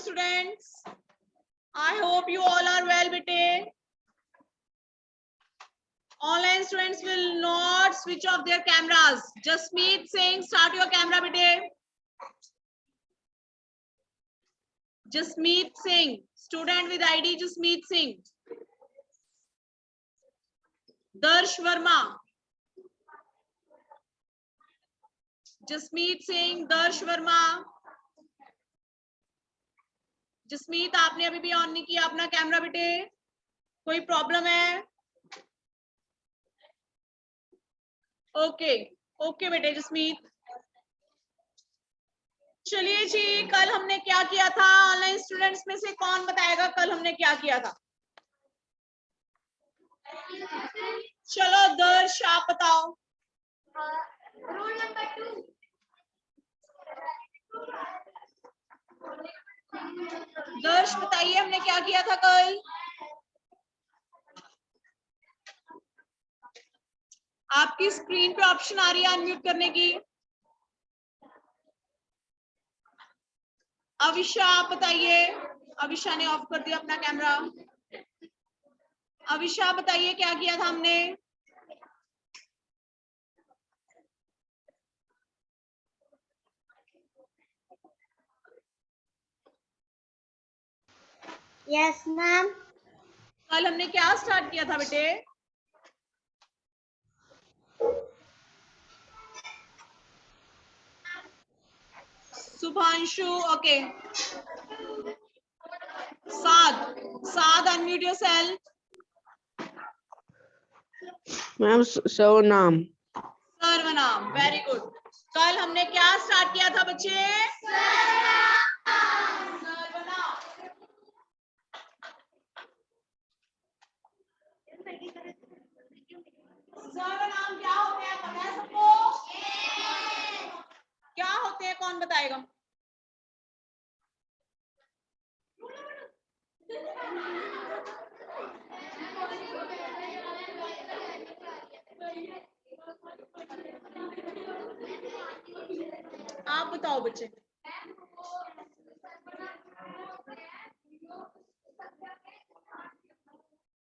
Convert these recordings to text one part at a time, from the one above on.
morning, students. I hope you all are well, bete. Online students will not switch off their cameras. Jasmeet Singh, start your camera, bete. Jasmeet Singh, student with ID Jasmeet Singh. Darsh Verma. Jasmeet Singh, Darsh Verma. Jasmeet, आपने अभी भी on नहीं किया अपना camera बेटे, कोई problem है? Okay okay बेटे जसमीत। चलिए जी, कल हमने क्या किया था? ऑनलाइन स्टूडेंट्स में से कौन बताएगा कल हमने क्या किया था? चलो दर्श आप बताओ। Rule number 2। दर्श बताइए हमने क्या किया था कल? आपकी स्क्रीन पे ऑप्शन आ रही है अनम्यूट करने की। अविशा आप बताइए। अविशा ने ऑफ कर दिया अपना कैमरा। अविशा बताइए क्या किया था हमने? Yes ma'am. कल हमने क्या स्टार्ट किया था बेटे? सुभांशु, ओके। साद अनम्यूट योरसेल्फ। मैम सर्वनाम। सर्वनाम, वेरी गुड। कल हमने क्या स्टार्ट किया था बच्चे? सर्वनाम क्या होते हैं पता है सबको? क्या होते हैं कौन बताएगा? आप बताओ बच्चे।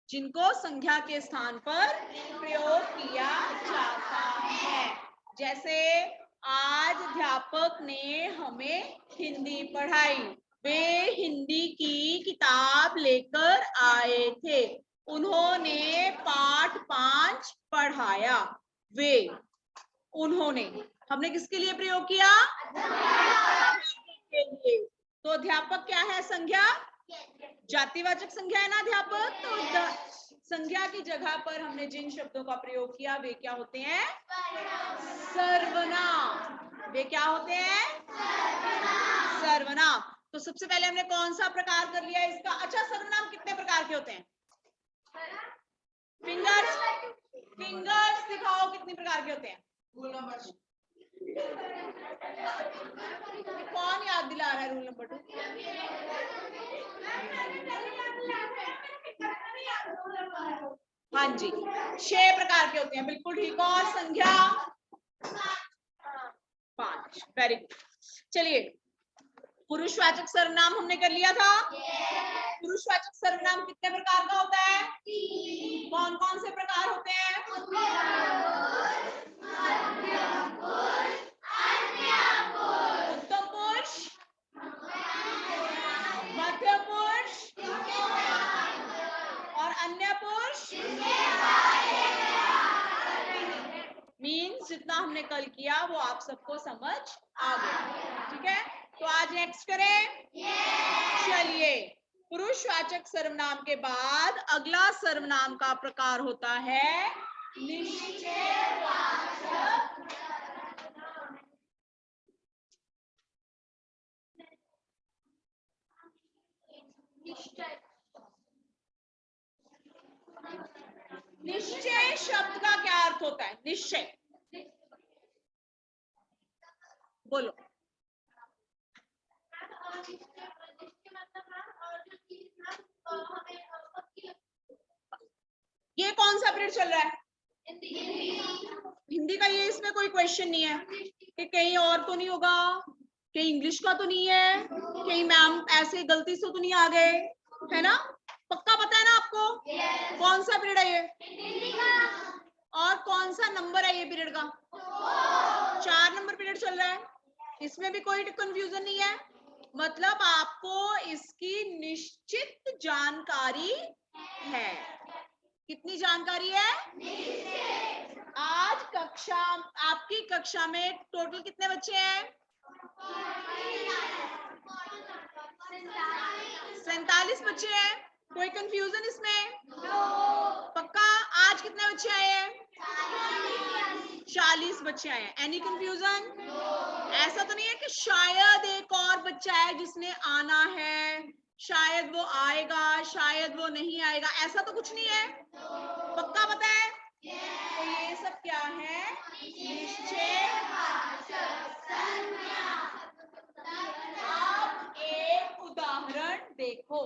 जिनको संख्या के स्थान पर प्रयोग किया जाता है, जैसे आज अध्यापक ने हमें हिंदी पढ़ाई। वे हिंदी की किताब लेकर आए थे। उन्होंने पाठ 5 पढ़ाया। वे, उन्होंने, हमने किसके लिए प्रयोग किया? के लिए। तो अध्यापक क्या है? संज्ञा, जातिवाचक संज्ञा है ना अध्यापक। तो संज्ञा की जगह पर हमने जिन शब्दों का प्रयोग किया वे क्या होते हैं? सर्वनाम। वे क्या होते हैं? सर्वनाम। तो सबसे पहले हमने कौन सा प्रकार कर लिया इसका? अच्छा, सर्वनाम कितने प्रकार के होते हैं? फिंगर्स दिखाओ कितने प्रकार के होते हैं? कौन याद दिला रहा है रूल नंबर 2? हाँ जी, 6 प्रकार के होते हैं, बिल्कुल ठीक। और संख्या 5, वेरी गुड। चलिए, पुरुषवाचक सर्वनाम हमने कर लिया था। पुरुषवाचक सर्वनाम कितने प्रकार का होता है? कौन कौन से प्रकार होते हैं? उत्तम पुरुष, मध्य पुरुष और अन्य पुरुष। मीन्स जितना हमने कल किया वो आप सबको समझ आ गया, ठीक है? तो आज नेक्स्ट करें। चलिए, पुरुषवाचक सर्वनाम के बाद अगला सर्वनाम का प्रकार होता है निश्चयवाचक। निश्चय शब्द का क्या अर्थ होता है? निश्चय बोलो। ये कौन सा पीरियड चल रहा है? हिंदी का। ये इसमें कोई क्वेश्चन नहीं है कि कहीं और तो नहीं होगा। कहीं इंग्लिश का तो नहीं है, कहीं मैम ऐसे गलती से तो नहीं आ गए, है ना? पक्का पता है ना आपको? कौन सा पीरियड है ये? और कौन सा नंबर है ये पीरियड का? 4 नंबर पीरियड चल रहा है, इसमें भी कोई कंफ्यूजन नहीं है। मतलब आपको इसकी निश्चित जानकारी है। कितनी जानकारी है? आज कक्षा, आपकी कक्षा में टोटल कितने बच्चे हैं? 47 बच्चे हैं। कोई कंफ्यूजन इसमें? पक्का? आज कितने बच्चे आए हैं? 40 बच्चे आए हैं। Any confusion? ऐसा तो नहीं है कि शायद एक और बच्चा है जिसने आना है, शायद वो आएगा, शायद वो नहीं आएगा, ऐसा तो कुछ नहीं है। पक्का पता है? तो ये सब क्या है? निश्चय। अब एक उदाहरण देखो।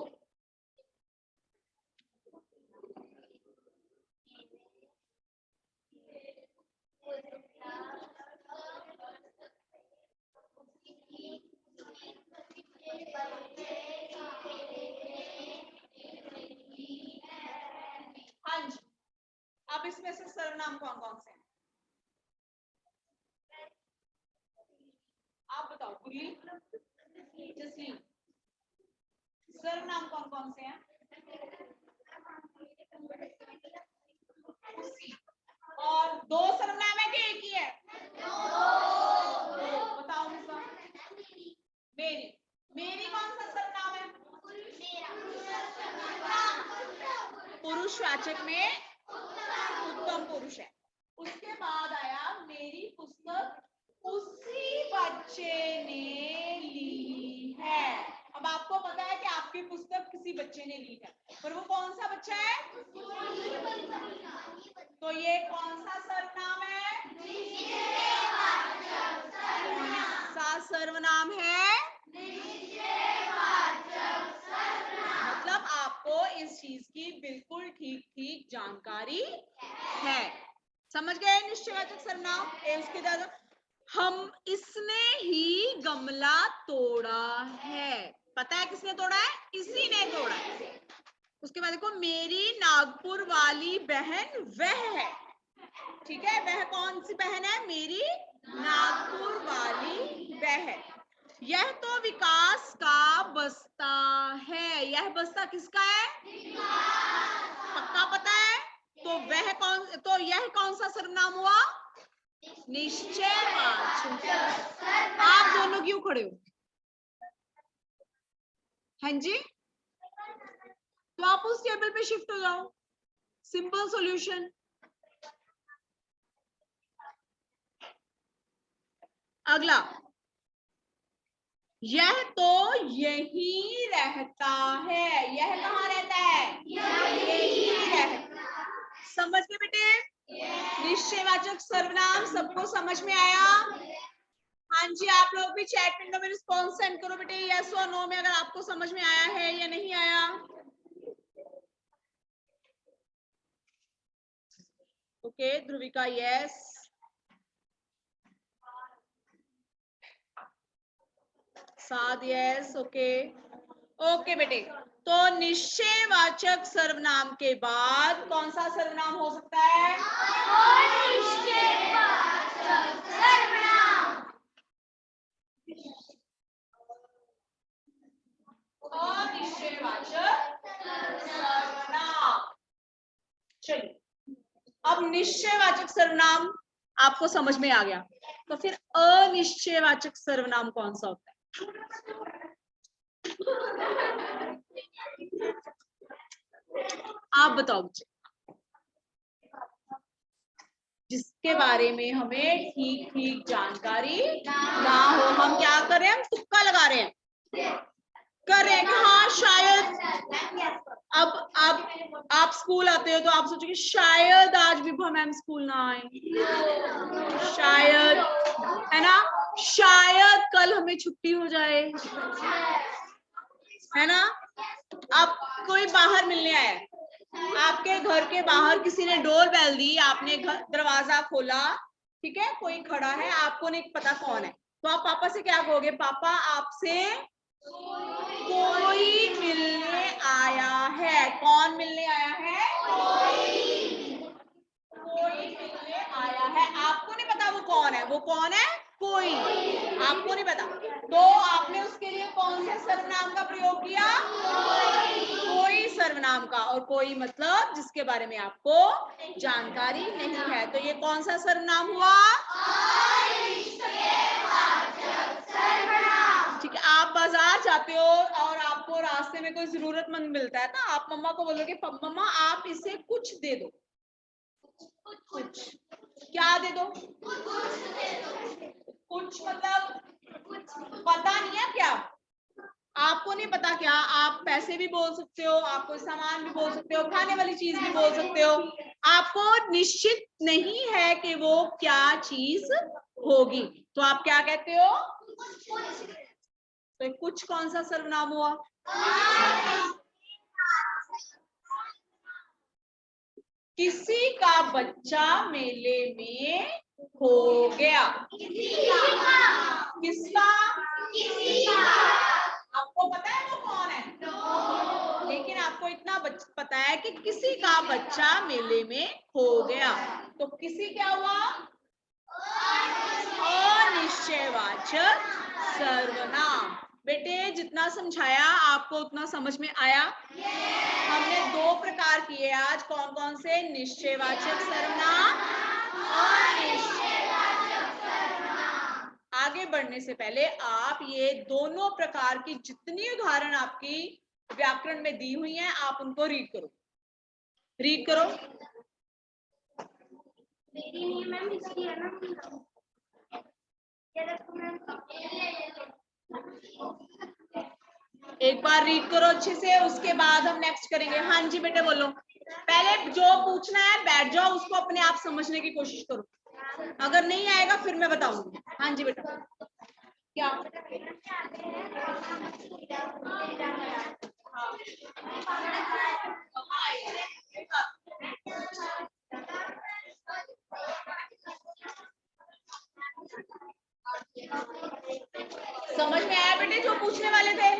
हाँ जी, अब इसमें से सर्वनाम कौन कौन से हैं? आप बताओ। गुरली, जसलीन, सर्वनाम कौन कौन से हैं? और 2 सर्वनाम है कि एक ही है? 2। बताओ मुझे। मेरी, मेरी कौन सा सर्वनाम है? पुरुषवाचक में उत्तम पुरुष है। उसके बाद आया मेरी पुस्तक उसी बच्चे ने ली है। अब आपको पता है कि आपकी पुस्तक किसी बच्चे ने ली है, पर वो कौन सा बच्चा है? तो ये कौन सा सर्वनाम है? कौन सा सर्वनाम है? मतलब आपको इस चीज की बिल्कुल ठीक ठीक जानकारी है। समझ गए? निश्चयवाचक सर्वनाम। उसके बाद हम इसने ही गमला तोड़ा है। पता है किसने तोड़ा है? इसी ने तोड़ा है। उसके बाद देखो, मेरी नागपुर वाली बहन वह है। ठीक है, वह कौन सी बहन है? मेरी नागपुर वाली बहन। यह तो विकास का बस्ता है। यह बस्ता किसका है? पक्का पता है? तो वह कौन, तो यह कौन सा सर्वनाम हुआ? निश्चयवाचक। आप दोनों क्यों खड़े हो? हाँ जी, तो आप उस टेबल पे शिफ्ट हो जाओ। Simple solution. अगला, यह तो यही रहता है। यह कहाँ रहता है? यही रहता। समझ गए बेटे? निश्चयवाचक सर्वनाम सबको समझ में आया? हाँ जी, आप लोग भी चैट विंडो में रिस्पॉन्स सेंड करो बेटे, यस और नो में, अगर आपको समझ में आया है या नहीं आया। ओके, ध्रुविका यस, साद यस। ओके ओके बेटे, तो निश्चयवाचक सर्वनाम के बाद कौन सा सर्वनाम हो सकता है? अनिश्चयवाचक सर्वनाम। अनिश्चयवाचक सर्वनाम। चलिए, अब निश्चयवाचक सर्वनाम आपको समझ में आ गया, तो फिर अनिश्चयवाचक सर्वनाम कौन सा होता है? आप बताओ मुझे, जिसके बारे में हमें ठीक ठीक जानकारी ना हो। हम क्या कर रहे हैं? हम तुक्का लगा रहे हैं, कर रहे हैं कि हाँ शायद। अब आप स्कूल आते हो तो आप सोचोगे शायद आज विभा मैम स्कूल ना आए, शायद, है ना? शायद कल हमें छुट्टी हो जाए, है ना? अब कोई बाहर मिलने आया, आपके घर के बाहर किसी ने डोर बेल दी, आपने दरवाजा खोला, ठीक है, कोई खड़ा है, आपको नहीं पता कौन है, तो आप पापा से क्या कहोगे? पापा आपसे कोई मिलने आया है। कौन मिलने आया है? कोई मिलने आया है। आपको नहीं पता वो कौन है। वो कौन है? कोई। आपको नहीं पता, तो आपने उसके लिए कौन से सर्वनाम का प्रयोग किया? कोई सर्वनाम का। और कोई मतलब जिसके बारे में आपको जानकारी नहीं है। तो ये कौन सा सर्वनाम हुआ? ठीक है। आप बाजार जाते हो और आपको रास्ते में कोई जरूरतमंद मिलता है, तो आप मम्मा को बोलोगे मम्मा आप इसे कुछ दे दो। कुछ क्या दे दो? कुछ मतलब पता नहीं है क्या? आपको नहीं पता क्या? आप पैसे भी बोल सकते हो, आप कोई सामान भी बोल सकते हो, खाने वाली चीज भी बोल सकते हो। आपको निश्चित नहीं है कि वो क्या चीज होगी, तो आप क्या कहते हो? तो कुछ कौन सा सर्वनाम हुआ? किसी का बच्चा मेले में खो गया। किसका? आपको पता है वो कौन है? लेकिन आपको इतना पता है कि किसी का बच्चा मेले में खो गया। तो किसी क्या हुआ? अनिश्चयवाचक सर्वनाम। बेटे जितना समझाया आपको उतना समझ में आया? हमने दो प्रकार किए आज। कौन कौन से? निश्चयवाचक सर्वनाम, अनिश्चयवाचक सर्वनाम। आगे बढ़ने से पहले आप ये दोनों प्रकार की जितनी उदाहरण आपकी व्याकरण में दी हुई हैं, आप उनको रीड करो। रीड करो। एक बार रीड करो अच्छे से, उसके बाद हम नेक्स्ट करेंगे। हाँ जी बेटे बोलो। पहले जो पूछना है बैठ जाओ, उसको अपने आप समझने की कोशिश करो। अगर नहीं आएगा फिर मैं बताऊंगी। हाँ जी बेटा। क्या? समझ में आया बेटे जो पूछने वाले थे?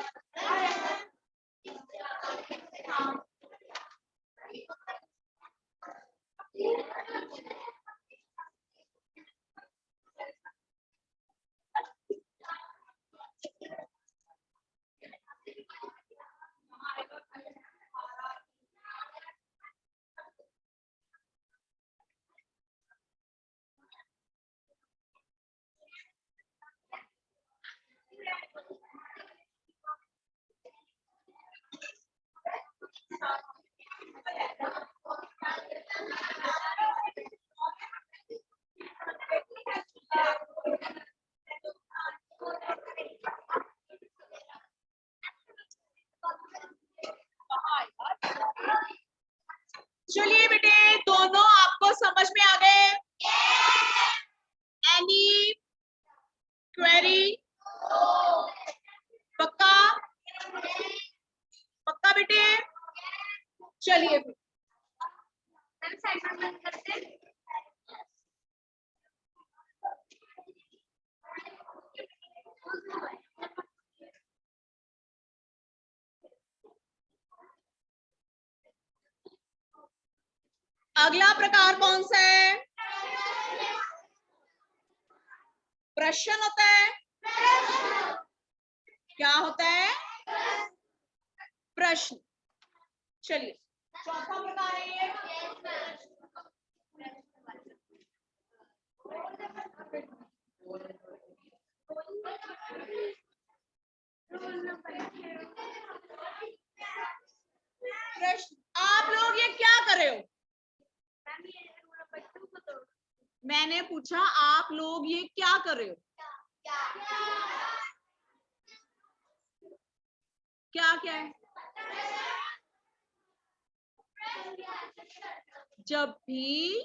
चलिए बेटे दोनों आपको समझ में आ गए? Any query? पक्का? पक्का बेटे? चलिए अगला प्रकार कौन सा है? प्रश्न होता है। क्या होता है? प्रश्न। चलिए चौथा प्रकार है ये। प्रश्न। आप लोग ये क्या कर रहे हो? मैंने पूछा आप लोग ये क्या कर रहे हो? क्या क्या है? जब भी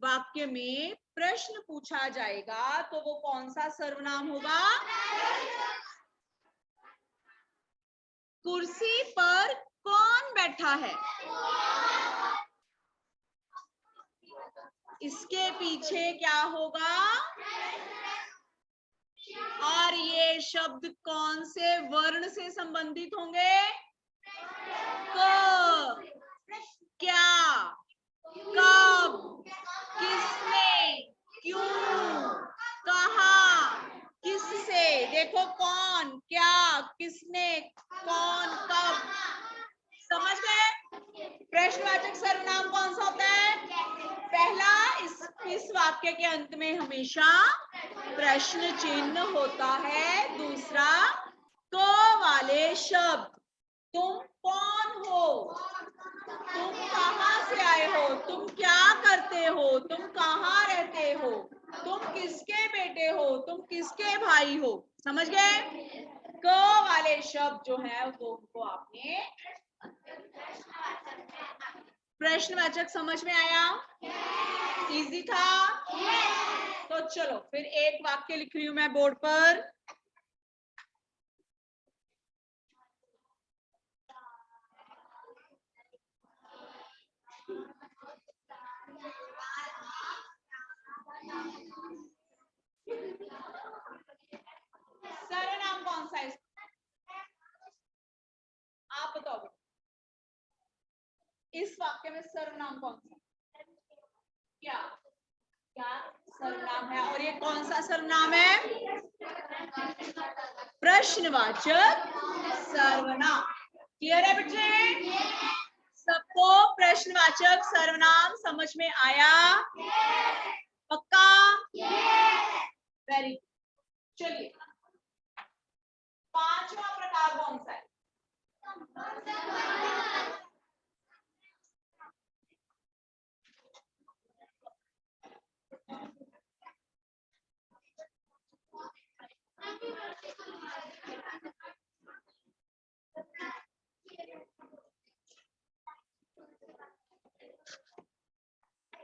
वाक्य में प्रश्न पूछा जाएगा तो वो कौन सा सर्वनाम होगा? कुर्सी पर कौन बैठा है? इसके पीछे क्या होगा? और ये शब्द कौन से वर्ण से संबंधित होंगे? क, क्या, कब, किसने, क्यों, कहा, किससे। देखो कौन, क्या, किसने, कौन, कब। समझ गए? प्रश्नवाचक सर्वनाम कौन सा होता है? पहला, इस वाक्य के अंत में हमेशा प्रश्न चिन्ह होता है। दूसरा, क वाले शब्द, तुम कौन हो, तुम कहाँ से आए हो, तुम क्या करते हो, तुम कहाँ रहते हो, तुम किसके बेटे हो, तुम किसके भाई हो। समझ गए? क वाले शब्द जो है वो उनको आपने प्रश्नवाचक समझ में आया? इजी था? तो चलो फिर एक वाक्य लिख रही हूं मैं बोर्ड पर। सर्वनाम कौन सा है? आप बताओ इस वाक्य में सर्वनाम कौन सा? क्या क्या सर्वनाम है? और ये कौन सा सर्वनाम है? प्रश्नवाचक सर्वनाम। क्लियर है बच्चे? सबको प्रश्नवाचक सर्वनाम समझ में आया? पक्का? Very good. चलिए, पांचवा प्रकार कौन सा है?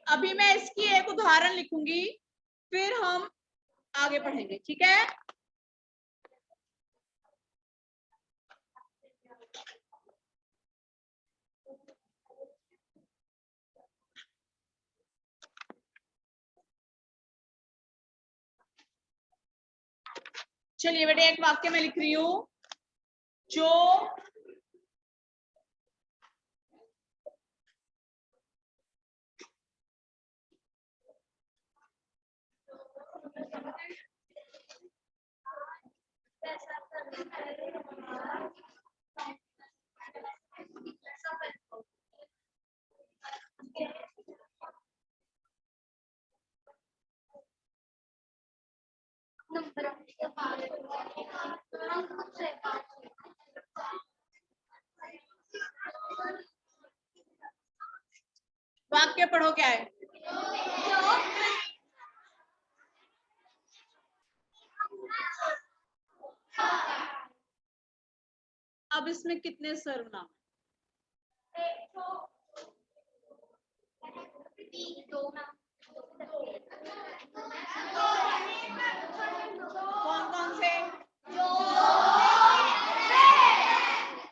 अभी मैं इसकी एक उदाहरण लिखूंगी, फिर हम आगे पढ़ेंगे, ठीक है? चलिए बेटे, एक वाक्य में लिख रही हूं, जो वाक्य पढ़ो क्या है? अब इसमें कितने सर्वनाम? कौन कौन से?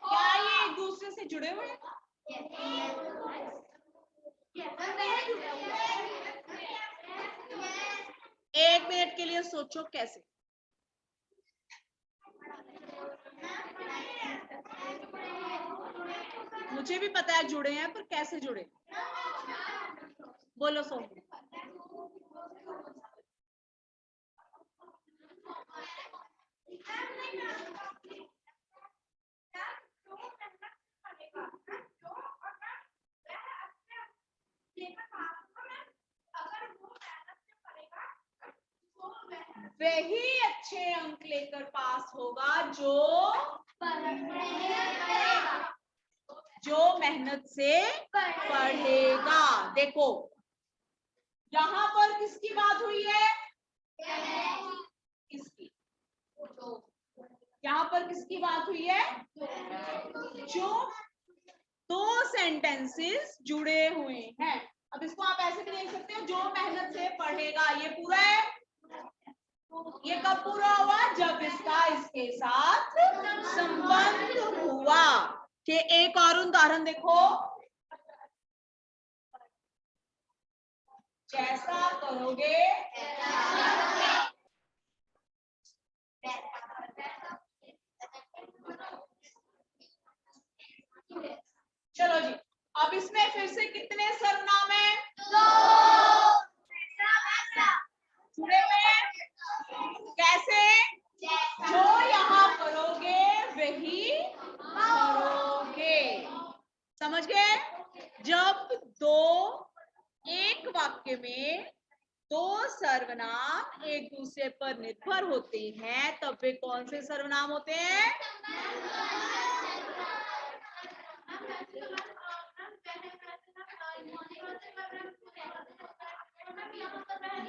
क्या ये एक दूसरे से जुड़े हुए हैं? एक मिनट के लिए सोचो कैसे। मुझे भी पता है जुड़े हैं, पर कैसे जुड़े? बोलो सोनू। वही अच्छे अंक लेकर पास होगा जो मेहनत से पढ़ेगा। देखो, यहां पर किसकी बात हुई है? किसकी? यहां पर किसकी बात हुई है? जो दो सेंटेंसेस जुड़े हुए हैं। अब इसको आप ऐसे भी देख सकते हो, जो मेहनत से पढ़ेगा, ये पूरा है। ये कब पूरा हुआ? जब इसका इसके साथ संबंध हुआ। कि एक और उदाहरण देखो, जैसा करोगे इसमें फिर से कितने सर्वनाम है? जुड़े हुए हैं? कैसे? जो यहाँ करोगे वही करोगे। समझ गए? जब एक वाक्य में दो सर्वनाम एक दूसरे पर निर्भर होते हैं तब वे कौन से सर्वनाम होते हैं?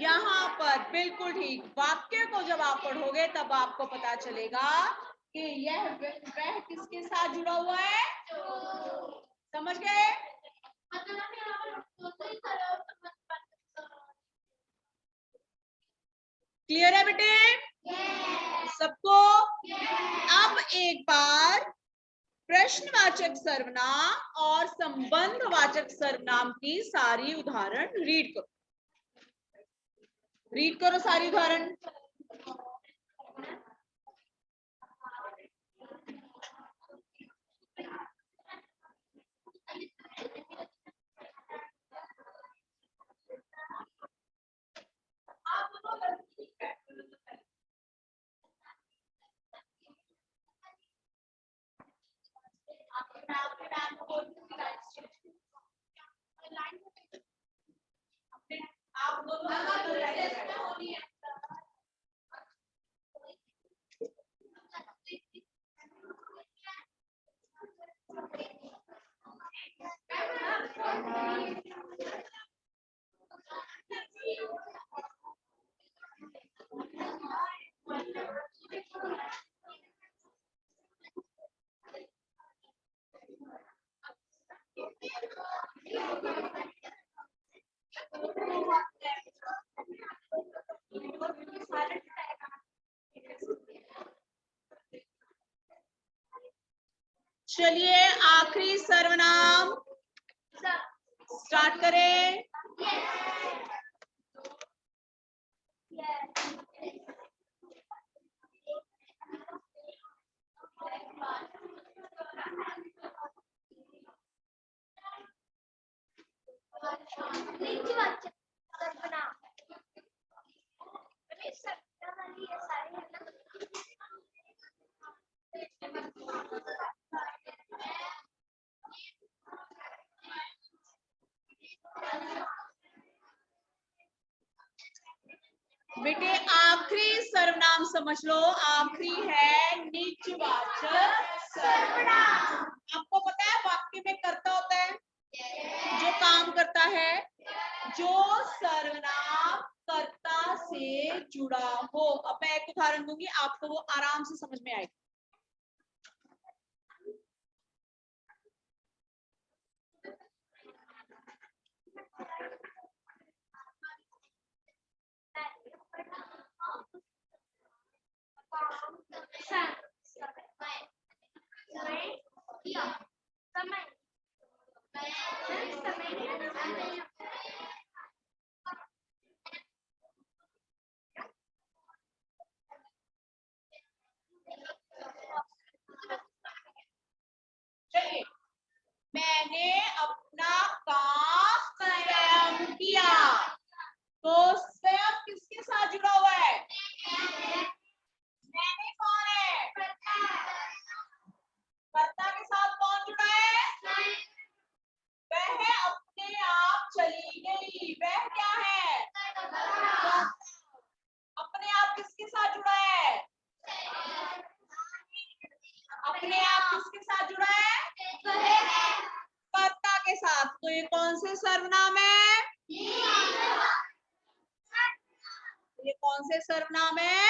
यहाँ पर बिल्कुल ठीक। वाक्य को जब आप पढ़ोगे तब आपको पता चलेगा कि यह वह किसके साथ जुड़ा हुआ है। समझ गए? क्लियर है बेटे? सबको? अब एक बार प्रश्नवाचक सर्वनाम और संबंधवाचक सर्वनाम की सारी उदाहरण रीड करो। रीड करो सारी उदाहरण। चलिए आखिरी सर्वनाम स्टार्ट करें। बेटे आखिरी सर्वनाम समझ लो। आखिरी है निजवाचक सर्वनाम। आपको पता है वाक्य में कर्ता होता है जो काम करता है। जो सर्वनाम कर्ता से जुड़ा हो। अब मैं एक उदाहरण दूंगी आपको वो आराम से समझ में आएगा। चलिए मैंने अपना काम स्वयं किया। तो स्वयं किसके साथ जुड़ा हुआ है? मैंने कौन है? कर्ता के साथ कौन जुड़ा है? वह अपने आप चली गई। वह क्या है? अपने आप किसके साथ जुड़ा है? अपने आप किसके साथ जुड़ा है? कर्ता के साथ। तो ये कौन से सर्वनाम है? ये कौन से सर्वनाम है?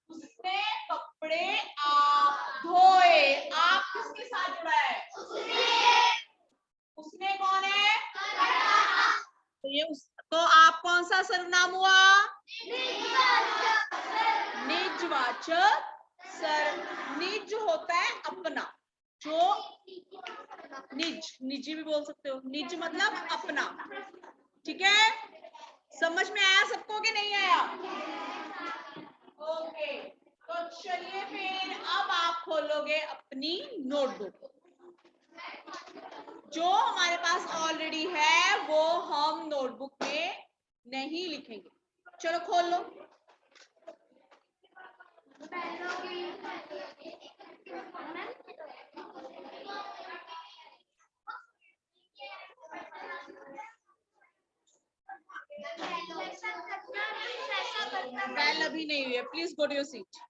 उसने कपड़े आप धोए। आप किसके साथ जुड़ा है? उसने कौन है? तो ये तो आप कौन सा सर्वनाम हुआ? निजवाचक निज होता है अपना। जो निज, निजी भी बोल सकते हो, निज मतलब अपना, ठीक है। समझ में आया सबको कि नहीं आया? ओके, तो चलिए फिर अब आप खोलोगे अपनी नोटबुक। जो हमारे पास ऑलरेडी है वो हम नोटबुक में नहीं लिखेंगे। चलो खोल लो। बेल अभी नहीं हुई है, please go to your seat.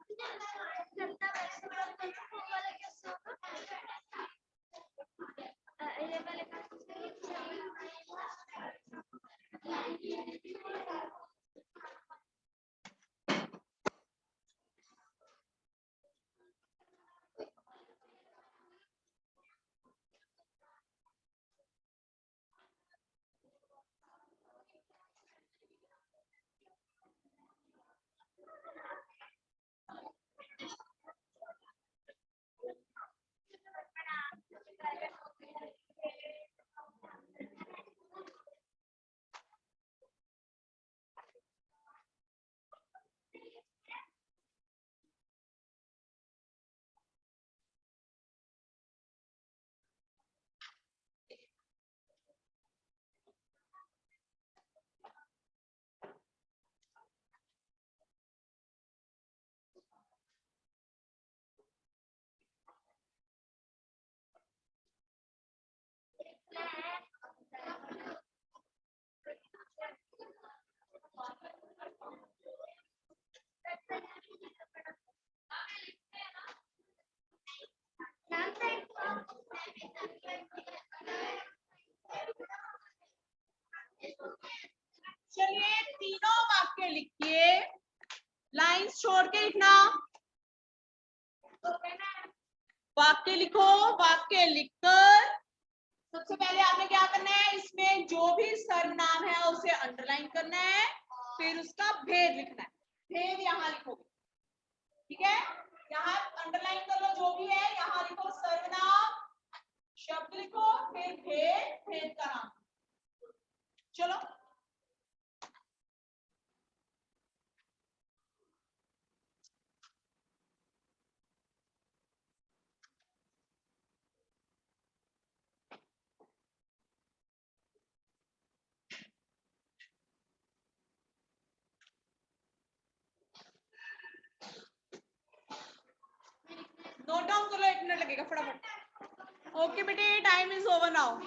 चलिए तीनों वाक्य लिखिए, लाइंस छोड़ के लिखना। वाक्य लिखो, वाक्य लिखकर सबसे पहले आपने क्या करना है, इसमें जो भी सर्वनाम है उसे अंडरलाइन करना है, फिर उसका भेद लिखना है। भेद यहाँ लिखोगे, ठीक है। यहाँ अंडरलाइन कर लो जो भी है, यहाँ लिखो सर्वनाम, शब्द लिखो, फिर भेद, भेद का नाम। चलो नोट डाउन कर लो, 1 मिनट लगेगा फटाफट। ओके बेटे, टाइम इज ओवर नाउ।